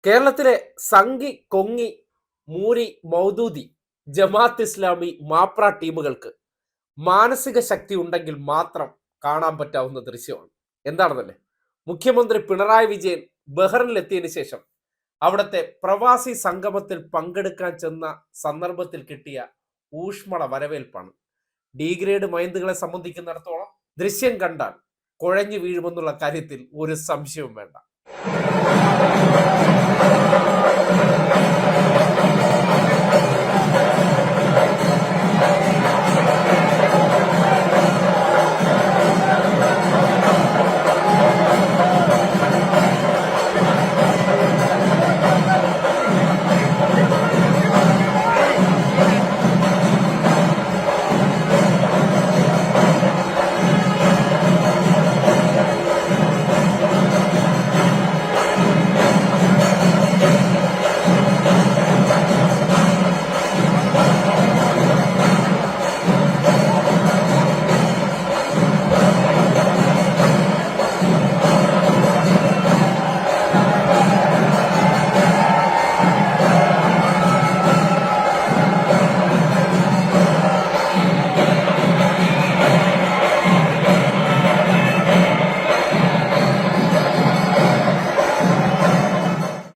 കേരളത്തിലെ സംഘി, കൊങ്ങി, മൂരി, മൗദൂദി, ജമാഅത്ത് ഇസ്ലാമി, മാപ്ര ടീമുകൾക്ക് മാനസിക ശക്തി ഉണ്ടെങ്കിൽ മാത്രം കാണാൻ പറ്റാവുന്ന ദൃശ്യമാണ്. എന്താണെന്നല്ലേ? മുഖ്യമന്ത്രി പിണറായി വിജയൻ ബഹ്റിനിലെത്തിയതിനു ശേഷം അവിടുത്തെ പ്രവാസി സംഗമത്തിൽ പങ്കെടുക്കാൻ ചെന്ന സന്ദർഭത്തിൽ കിട്ടിയ ഊഷ്മള വരവേൽപ്പാണ്. ഡിഗ്രേഡ് മൈന്തുകളെ സംബന്ധിക്കുന്നിടത്തോളം ദൃശ്യം കണ്ടാൽ കുഴഞ്ഞു വീഴുമെന്നുള്ള കാര്യത്തിൽ ഒരു സംശയവും വേണ്ട.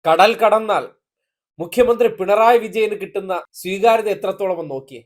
കടൽ കടന്നാൽ മുഖ്യമന്ത്രി പിണറായി വിജയന് കിട്ടുന്ന സ്വീകാര്യത എത്രത്തോളം നോക്കിയേ.